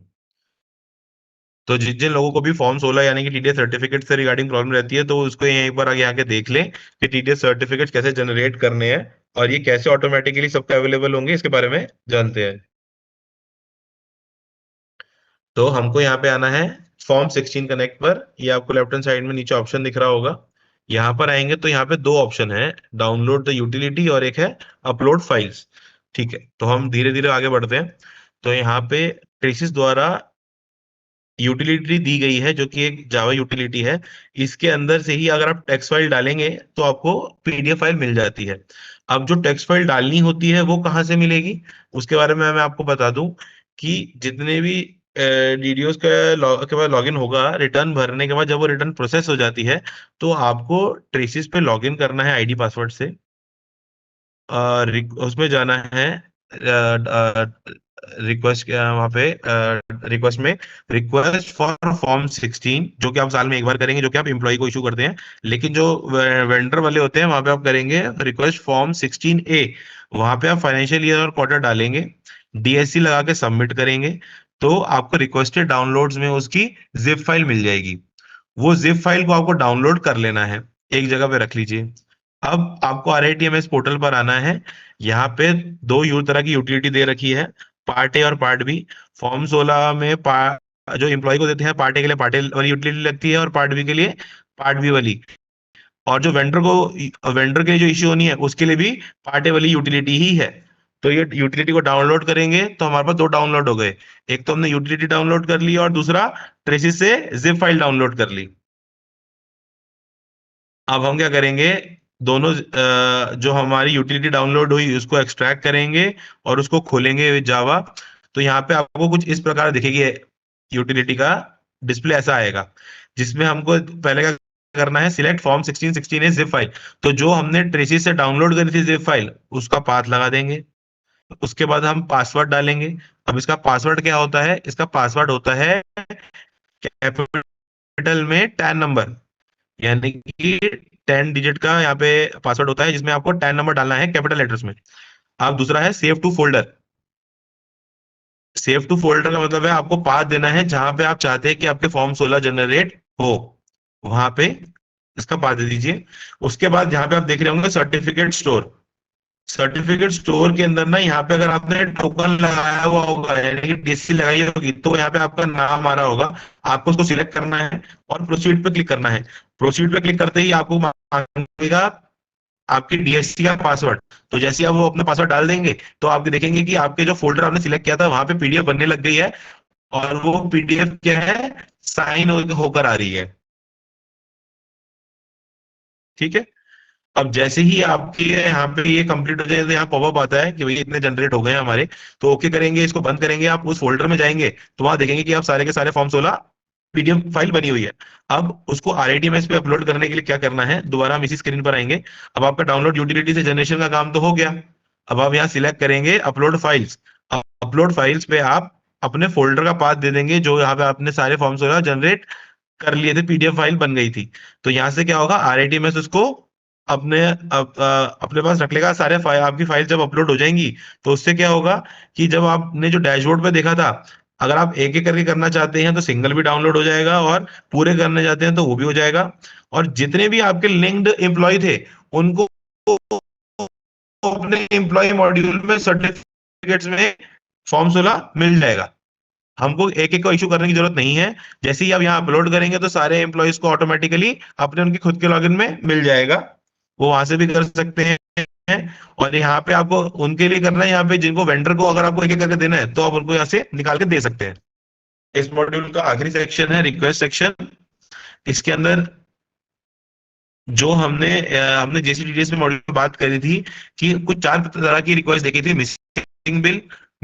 S1: तो जिन जिन लोगों को भी फॉर्म 16 यानी कि टीडीएस सर्टिफिकेट से रिगार्डिंग प्रॉब्लम रहती है, तो उसको यहीं एक बार आगे आके देख लें कि टीडीएस सर्टिफिकेट कैसे जनरेट करने हैं और ये कैसे ऑटोमेटिकली सबके अवेलेबल होंगे, इसके बारे में जानते हैं। तो हमको यहाँ पे आना है फॉर्म 16 कनेक्ट पर। ये आपको लेफ्ट हैंड साइड में नीचे ऑप्शन दिख रहा होगा। यहाँ पर आएंगे तो यहाँ पे दो ऑप्शन है, डाउनलोड द यूटिलिटी और एक है अपलोड फाइल्स। ठीक है, तो हम धीरे धीरे आगे बढ़ते हैं। तो यहाँ पे ट्रेसिस द्वारा यूटिलिटी दी गई है जो कि एक जावा यूटिलिटी है। इसके अंदर से ही अगर आप टेक्स्ट फाइल डालेंगे तो आपको पीडीएफ फाइल मिल जाती है। अब जो टेक्स्ट फाइल डालनी होती है वो कहाँ से मिलेगी, उसके बारे में मैं आपको बता दूं कि जितने भी डीडीओस के बाद लॉगिन होगा रिटर्न भरने के बाद, जब वो रिटर्न प्रोसेस हो जाती है तो आपको ट्रेसिस पे लॉगिन करना है आईडी पासवर्ड से। उसमें जाना है रिक्वेस्ट, वहाँ पे रिक्वेस्ट में रिक्वेस्ट फॉर फॉर्म 16, जो कि आप साल में एक बार करेंगे, जो कि आप एम्प्लॉय को इशू करते हैं। लेकिन जो वेंडर वाले होते हैं वहां पे आप करेंगे रिक्वेस्ट फॉर्म 16A। वहां पे आप फाइनेंशियल ईयर और क्वार्टर डालेंगे, डीएससी लगा के सबमिट करेंगे, तो आपको रिक्वेस्टेड डाउनलोड्स में उसकी जिप फाइल मिल जाएगी। वो जिप फाइल को आपको डाउनलोड कर लेना है, एक जगह पे रख लीजिए। अब आपको आरआईटीएमएस पोर्टल पर आना है। यहाँ पे दो यू तरह की यूटिलिटी दे रखी है, पार्ट ए और पार्ट बी। फॉर्म 16 में जो एम्प्लॉय को देते हैं पार्ट ए के लिए पार्ट ए वाली यूटिलिटी लगती है, और पार्ट बी के लिए पार्ट बी वाली। और जो वेंडर के लिए जो इश्यू होनी है उसके लिए भी पार्ट ए वाली यूटिलिटी ही है। तो ये यूटिलिटी को डाउनलोड करेंगे तो हमारे पास दो डाउनलोड हो गए। एक तो हमने यूटिलिटी डाउनलोड कर ली और दूसरा ट्रेसिस से जिप फाइल डाउनलोड कर ली। अब हम क्या करेंगे, दोनों जो हमारी यूटिलिटी डाउनलोड हुई उसको एक्सट्रैक्ट करेंगे और उसको खोलेंगे जावा। तो यहाँ पे आपको कुछ इस प्रकार दिखेगी, यूटिलिटी का डिस्प्ले ऐसा आएगा, जिसमें हमको पहले क्या करना है, सिलेक्ट फॉर्म 1616 है जिप फाइल। तो जो हमने ट्रेसिस से डाउनलोड करी थी जिप फाइल उसका पाथ लगा देंगे। उसके बाद हम पासवर्ड डालेंगे। अब इसका पासवर्ड क्या होता है, इसका पासवर्ड होता है कैपिटल में 10 नंबर, यानी कि 10 डिजिट का यहाँ पे पासवर्ड होता है, जिसमें आपको 10 नंबर डालना है कैपिटल लेटर्स में। अब दूसरा है save to folder. Save to folder का मतलब है आपको पाथ देना है जहां पे आप चाहते हैं कि आपके फॉर्म 16 जनरेट हो, वहां पे इसका पाथ दे दीजिए। उसके बाद जहां पे आप देख रहे होंगे सर्टिफिकेट स्टोर, सर्टिफिकेट स्टोर के अंदर ना यहाँ पे अगर आपने टोकन लगाया हुआ होगा यानी कि डीसी लगाई होगी, तो यहाँ पे आपका नाम आ रहा होगा। आपको उसको सिलेक्ट करना है और प्रोसीड पे क्लिक करना है। प्रोसीड पे क्लिक करते ही आपको मांगेगा आपकी डीएससी का पासवर्ड। तो जैसे ही आप वो अपना पासवर्ड डाल देंगे तो आप देखेंगे कि आपके जो फोल्डर आपने सिलेक्ट किया था वहां पे पीडीएफ बनने लग गई है, और वो पीडीएफ क्या है, साइन होकर आ रही है। ठीक है। अब जैसे ही आपके यहाँ पे ये कंप्लीट हो जाए तो यहाँ पॉपअप आता है कि भैया इतने जनरेट हो गए हैं हमारे। तो ओके करेंगे, इसको बंद करेंगे, आप उस फोल्डर में जाएंगे तो वहां देखेंगे कि आप सारे के सारे फॉर्म 16 पीडीएफ फाइल बनी हुई है। अब उसको आरआईटीएमएस पे अपलोड करने के लिए क्या करना है, दोबारा हम इसी स्क्रीन पर आएंगे। अब आपका डाउनलोड यूटिलिटी से जनरेशन का काम तो हो गया। अब आप यहाँ सिलेक्ट करेंगे अपलोड फाइल्स। अपलोड फाइल्स पे आप अपने फोल्डर का पाथ दे देंगे जो यहाँ पे आपने सारे फॉर्म्स वगैरह जनरेट कर लिए थे, पीडीएफ फाइल बन गई थी। तो यहाँ से क्या होगा, आरआईटीएमएस उसको अपने पास रख लेगा। सारे फाइल, आपकी फाइल जब अपलोड हो जाएंगी तो उससे क्या होगा कि जब आपने जो डैशबोर्ड पे देखा था, अगर आप एक एक करके करना चाहते हैं तो सिंगल भी डाउनलोड हो जाएगा, और पूरे करने चाहते हैं तो वो भी हो जाएगा। और जितने भी आपके लिंक्ड एम्प्लॉय थे उनको अपने एम्प्लॉय मॉड्यूल में सर्टिफिकेट्स में फॉर्म 16 मिल जाएगा। हमको एक एक को इशू करने की जरूरत नहीं है। जैसे ही आप यहाँ अपलोड करेंगे तो सारे एम्प्लॉयज को ऑटोमेटिकली अपने उनके खुद के लॉगिन में मिल जाएगा, वो वहां से भी कर सकते हैं। और यहाँ पे आपको उनके लिए करना है, यहाँ पे जिनको वेंडर को अगर आपको एक एक करके देना है तो आप उनको यहाँ से निकाल के दे सकते हैं। इस मॉड्यूल का आखिरी सेक्शन है रिक्वेस्ट सेक्शन। इसके अंदर जो हमने जेसीडीडीएस में मॉड्यूल में बात करी थी कि कुछ 4 तरह की रिक्वेस्ट देखी थी: missing bill,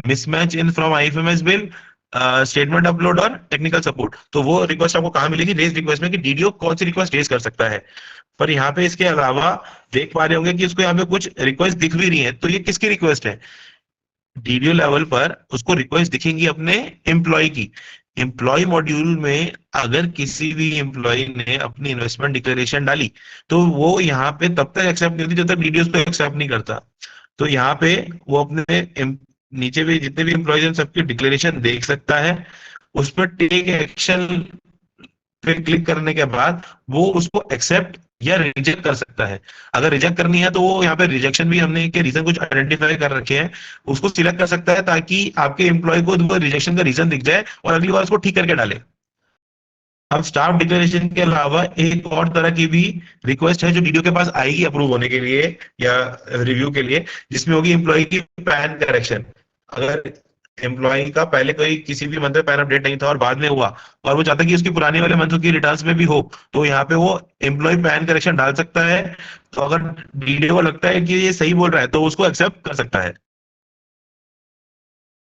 S1: mismatch in from IFMS bill, statement upload और टेक्निकल सपोर्ट। तो वो रिक्वेस्ट आपको कहाँ मिलेगी? रेज रिक्वेस्ट में, कि डीडीओ कौन सी रिक्वेस्ट रेज कर सकता है। पर यहाँ पे इसके अलावा देख पा रहे होंगे कि उसको यहाँ पे कुछ रिक्वेस्ट दिख भी रही है, तो ये किसकी रिक्वेस्ट है? डीडीओ लेवल पर उसको रिक्वेस्ट दिखेंगी अपने एम्प्लॉय की। एम्प्लॉय मॉड्यूल में अगर किसी भी एम्प्लॉय ने अपनी इन्वेस्टमेंट डिक्लेरेशन डाली तो वो यहाँ पे तब तक एक्सेप्ट नहीं होती जब तक डीडीओ उसको एक्सेप्ट नहीं करता। तो यहाँ पे वो अपने नीचे भी जितने भी एम्प्लॉयज हैं सबकी डिक्लेरेशन देख सकता है। उस पर टेक एक्शन पे क्लिक करने के बाद वो उसको एक्सेप्ट या रिजेक्ट कर सकता है। अगर रिजेक्ट करनी है तो वो यहाँ पे रिजेक्शन भी हमने के रीजन कुछ आइडेंटिफाई कर रखे हैं, उसको सिलेक्ट कर सकता है ताकि आपके एम्प्लॉय को वो रिजेक्शन का रीजन दिख जाए और अगली बार उसको ठीक करके डाले। अब स्टाफ डिक्लेरेशन के अलावा एक और तरह की भी रिक्वेस्ट है जो डीडीओ के पास आएगी अप्रूव होने के लिए या रिव्यू के लिए, जिसमें होगी एम्प्लॉय की पैन करेक्शन। अगर एम्प्लॉय का पहले कोई किसी भी मंथ में पैन अपडेट नहीं था और बाद में हुआ और वो चाहता है कि उसकी पुराने वाले मंथों की रिटर्न्स में भी हो, तो यहाँ पे वो एम्प्लॉय पैन करेक्शन डाल सकता है। तो अगर डीडीओ को लगता है कि ये सही बोल रहा है तो उसको एक्सेप्ट कर सकता है।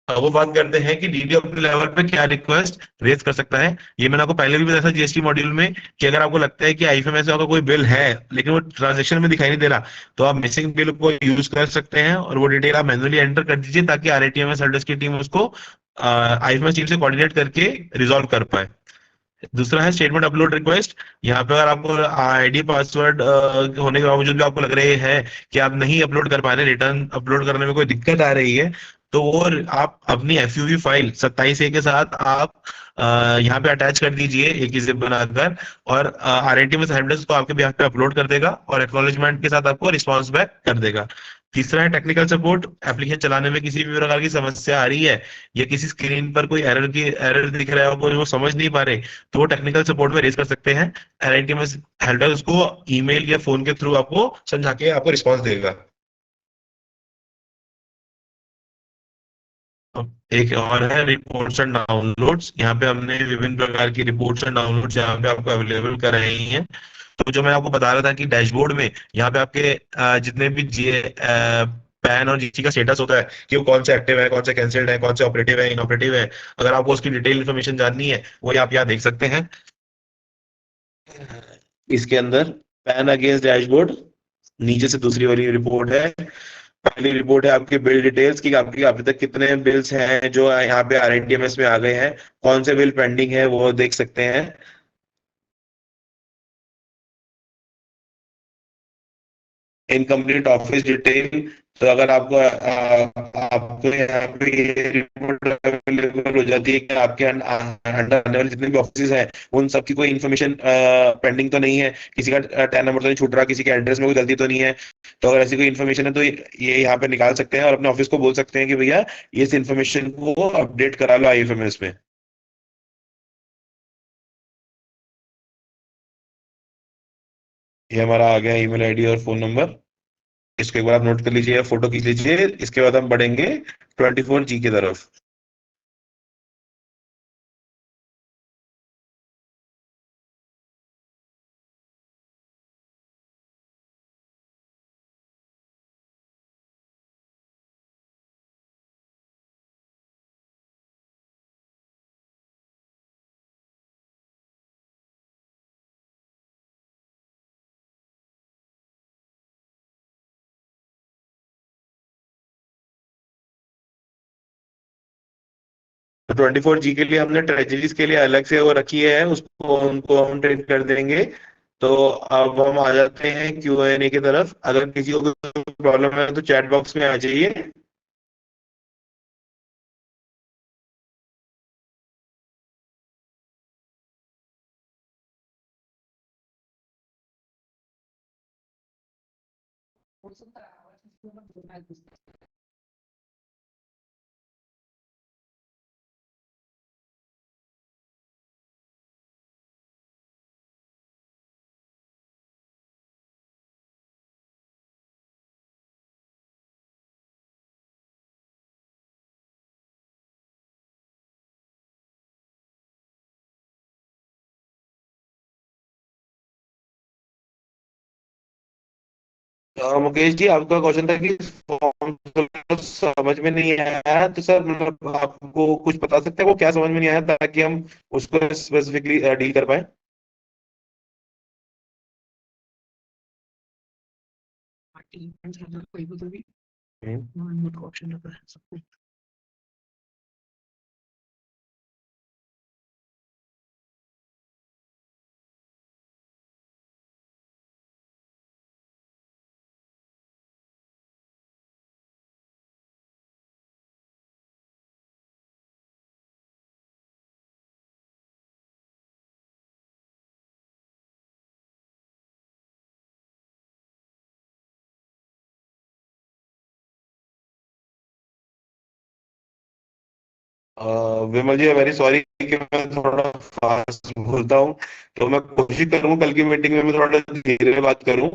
S1: अब वो बात करते हैं कि डीडी अपने लेवल पे क्या रिक्वेस्ट रेज कर सकता है। ये मैंने आपको पहले भी बताया था जीएसटी मॉड्यूल में कि अगर आपको लगता है कि आईएफएमएस का कोई बिल है लेकिन वो ट्रांजेक्शन में दिखाई नहीं दे रहा, तो आप मिसिंग बिल को यूज कर सकते हैं और वो डिटेल आप मैन्युअली एंटर कर दीजिए ताकि आरएटीएमएस हेल्डर्स की टीम उसको आईएफएमएस टीम से कोऑर्डिनेट करके रिजॉल्व कर पाए। दूसरा है स्टेटमेंट अपलोड रिक्वेस्ट। यहाँ पे अगर आपको आईडी पासवर्ड होने के बावजूद भी आपको लग रही है कि आप नहीं अपलोड कर पा रहे, रिटर्न अपलोड करने में कोई दिक्कत आ रही है, तो वो आप अपनी एफयूवी फाइल 27A के साथ आप यहाँ पे अटैच कर दीजिए एक ही जिप बनाकर, और आरआईटी में हेल्डर्स को आपके बिहाफ पे अपलोड कर देगा और एक्नॉलेजमेंट के साथ आपको रिस्पॉन्स बैक कर देगा। तीसरा है टेक्निकल सपोर्ट। एप्लीकेशन चलाने में किसी भी प्रकार की समस्या आ रही है या किसी स्क्रीन पर कोई एरर दिख रहा है और कोई वो समझ नहीं पा रहे, तो वो टेक्निकल सपोर्ट में रेज कर सकते हैं। एलआईटी में हेल्डर उसको ईमेल या फोन के थ्रू आपको समझा के आपको रिस्पॉन्स देगा। अब एक और है रिपोर्ट्स एंड डाउनलोड्स। यहाँ पे हमने विभिन्न प्रकार की रिपोर्ट्स एंड डाउनलोड्स यहाँ पे आपको अवेलेबल कराई हैं। तो जो मैं आपको बता रहा था कि डैशबोर्ड में यहाँ पे आपके जितने भी पैन और जीसी का स्टेटस होता है कि वो कौन से एक्टिव है, कौन से कैंसिल्ड है, कौन से ऑपरेटिव है, इनऑपरेटिव है, अगर आपको उसकी डिटेल इन्फॉर्मेशन जाननी है वो आप यहाँ देख सकते हैं। इसके अंदर पैन अगेंस्ट डैशबोर्ड, नीचे से दूसरी वाली रिपोर्ट है। पहली रिपोर्ट है आपकी बिल डिटेल्स की, आपकी अभी तक कितने बिल्स हैं जो यहाँ पे आरएनटीएमएस में आ गए हैं, कौन से बिल पेंडिंग है वो देख सकते हैं। इनकम्प्लीट ऑफिस डिटेल, तो अगर आपको आपको यहाँ पे ये रिपोर्ट अवेलेबल हो जाती है कि आपके अंडर आने वाले जितने भी ऑफिस हैं उन सबकी कोई इन्फॉर्मेशन पेंडिंग तो नहीं है, किसी का टैन नंबर तो नहीं छूट रहा, किसी के एड्रेस में कोई गलती तो नहीं है। तो अगर ऐसी कोई इन्फॉर्मेशन है तो ये यहाँ पे निकाल सकते हैं और अपने ऑफिस को बोल सकते हैं कि भैया इस इन्फॉर्मेशन को अपडेट करा लो आईएफएमएस में। ये हमारा आ गया ईमेल आईडी और फोन नंबर। इसको एक बार आप नोट कर लीजिए या फोटो खींच लीजिए। इसके बाद हम बढ़ेंगे 24G की तरफ। तो 24G के लिए हमने ट्रेजरीज के लिए अलग से वो रखी है, उसको उनको हम ट्रेन कर देंगे। तो अब हम आ जाते हैं Q&A की तरफ। अगर किसी को प्रॉब्लम है तो चैट बॉक्स में आ जाइए। मुकेश जी, आपका क्वेश्चन था कि फॉर्म समझ में नहीं आया, तो सर मतलब आपको कुछ बता सकते हैं वो क्या समझ में नहीं आया, ताकि हम उसको स्पेसिफिकली डील कर पाए। अ, विमल जी, वेरी सॉरी कि मैं थोड़ा फास्ट बोलता हूँ, तो मैं कोशिश करूँ कल की मीटिंग में मैं थोड़ा धीरे बात करूँ।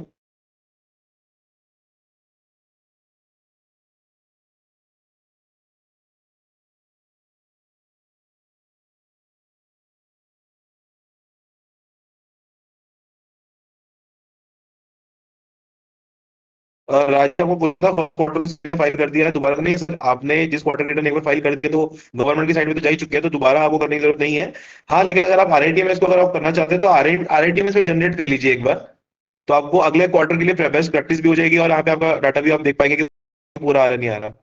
S1: राजा को बोलता फोटो फाइल कर दिया है, दोबारा नहीं सर, आपने जिस क्वार्टर रिटर्न एक बार फाइल कर दिया तो गवर्नमेंट की साइड में तो जा ही चुकी है, तो दोबारा आपको करने की जरूरत नहीं है। हाँ, लेकिन अगर आप RITMS को अगर आप करना चाहते हैं तो RITMS में जनरेट कर लीजिए एक बार। तो आपको अगले क्वार्टर के लिए बेस्ट प्रैक्टिस भी हो जाएगी, और यहाँ पे आपका डाटा भी आप देख पाएंगे कि पूरा आ रहा नहीं आ रहा।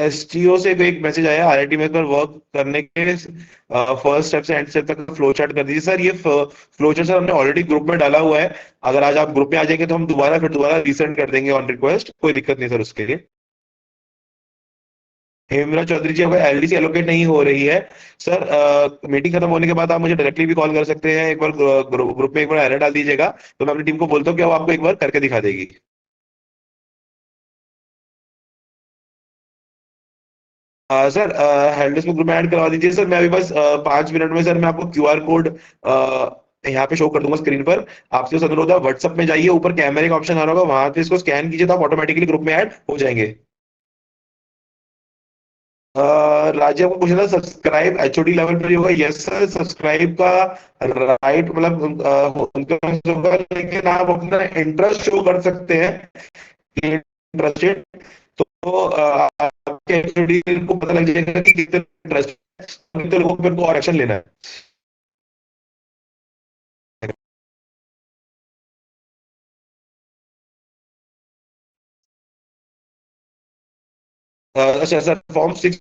S1: STO से एक मैसेज आया RITMS पर वर्क करने के फर्स्ट स्टेप से एंड स्टेप तक फ्लो चार्ट कर दीजिए। सर ये फ्लो चार्ट सर हमने ऑलरेडी ग्रुप में डाला हुआ है। अगर आज आप ग्रुप में आ जाएंगे तो हम दोबारा रिसेंड कर देंगे ऑन रिक्वेस्ट, कोई दिक्कत नहीं सर उसके लिए। हेमराज चौधरी जी, अगर LDC एलोकेट नहीं हो रही है सर, मीटिंग खत्म होने के बाद आप मुझे डायरेक्टली भी कॉल कर सकते हैं। एक बार ग्रुप में एक बार एरर डाल दीजिएगा, तो मैं अपनी टीम को बोलता हूँ कि वो आपको एक बार करके दिखा देगी। सर, हेल्डर्स को ग्रुप में ऐड करवा दीजिए सर। मैं अभी बस 5 मिनट में सर मैं आपको QR कोड यहाँ पे शो कर दूंगा स्क्रीन पर। आपसे बस अनुरोध है, WhatsApp में जाइए, ऊपर कैमरे का ऑप्शन आ रहा होगा, वहां पे इसको स्कैन कीजिए तो आप ऑटोमेटिकली ग्रुप में ऐड हो जाएंगे। राज्य को पूछना था, सब्सक्राइब HOD लेवल पर ही होगा। यस सर, सब्सक्राइब का राइट मतलब उनके पास होगा, लेकिन आप अपना इंटरेस्ट शो कर सकते हैं कि इंटरेस्टेड। तो आपके HOD को पता लग जाएगा कि कितने इंटरेस्ट, कितने लोगों पर को और एक्शन लेना है। अच्छा सर, फॉर्म 16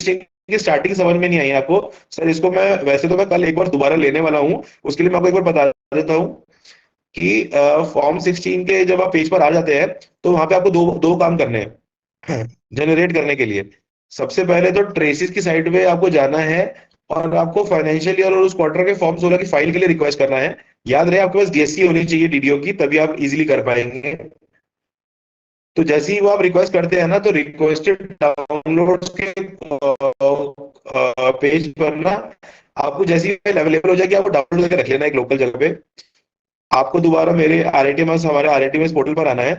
S1: की स्टार्टिंग समझ में नहीं आई आपको। सर इसको मैं वैसे तो मैं कल एक बार दोबारा लेने वाला हूँ, उसके लिए मैं आपको एक बार बता देता हूँ कि फॉर्म 16 के जब आप पेज पर आ जाते हैं तो वहां पे आपको दो दो काम करने हैं जनरेट करने के लिए। सबसे पहले तो ट्रेसिस की साइड में आपको जाना है, और आपको फाइनेंशियल ईयर और उस क्वार्टर के फॉर्म 16 की फाइल के लिए रिक्वेस्ट करना है। याद रहे आपके पास DSC होनी चाहिए DDO की, तभी आप इजीली कर पाएंगे। तो जैसे ही वो आप रिक्वेस्ट करते हैं ना, तो रिक्वेस्टेड डाउनलोड के पेज पर ना, आपको जैसी फाइल अवेलेबल हो जाएगी आपको डाउनलोड करके रख लेना एक लोकल जगह पे। आपको दोबारा मेरे हमारे RITMS पोर्टल पर आना है।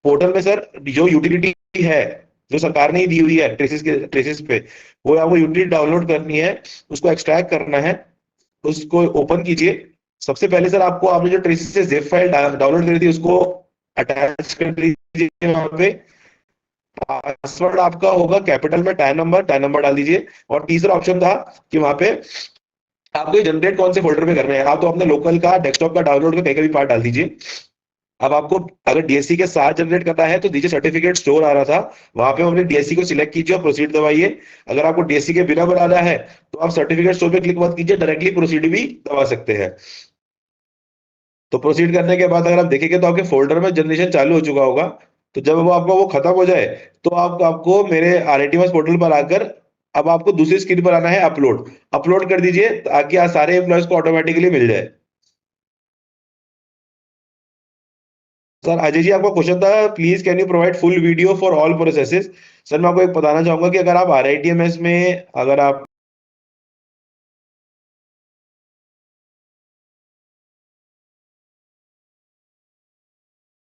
S1: पोर्टल में सर जो यूटिलिटी है, जो सरकार ने ही दी हुई है ट्रेसिस पे, वो आपको यूटिलिटी डाउनलोड करनी है, उसको एक्सट्रैक्ट करना है, उसको ओपन कीजिए। सबसे पहले सर आपको आपने जो ट्रेसिस से जिप फाइल डाउनलोड करी थी उसको अटैच कर दीजिए वहां पे। पासवर्ड आपका होगा कैपिटल में, टैन नंबर डाल दीजिए। और तीसरा ऑप्शन था कि वहां पे आपको जनरेट कौन से फोल्डर में करना है, आप तो अपने लोकल का डेस्कटॉप का डाउनलोड का कहीं का भी पार्ट डाल दीजिए। अब आपको अगर डीएससी के साथ जनरेट करना है तो नीचे सर्टिफिकेट स्टोर आ रहा था, वहां पे अपने डीएससी को सिलेक्ट कीजिए और प्रोसीड दबाइए। अगर आपको डीएससी के बिना बनाना है तो आप सर्टिफिकेट स्टोर पे क्लिक मत कीजिए, डायरेक्टली प्रोसीड भी दबा सकते हैं। तो प्रोसीड करने के बाद अगर आप देखेंगे तो आपके फोल्डर में जनरेशन चालू हो चुका होगा। तो जब वो आपका वो खत्म हो जाए तो आपको मेरे आरआईटीएमएस पोर्टल पर आकर अब आपको दूसरी स्क्रीन पर आना है अपलोड। अपलोड कर दीजिए ताकि आज सारे एम्प्लॉयज को ऑटोमेटिकली मिल जाए। सर अजय जी, आपका क्वेश्चन था please can you provide full video for all processes. Sir मैं आपको एक बताना चाहूंगा कि अगर आप आरआईटीएमएस में अगर आप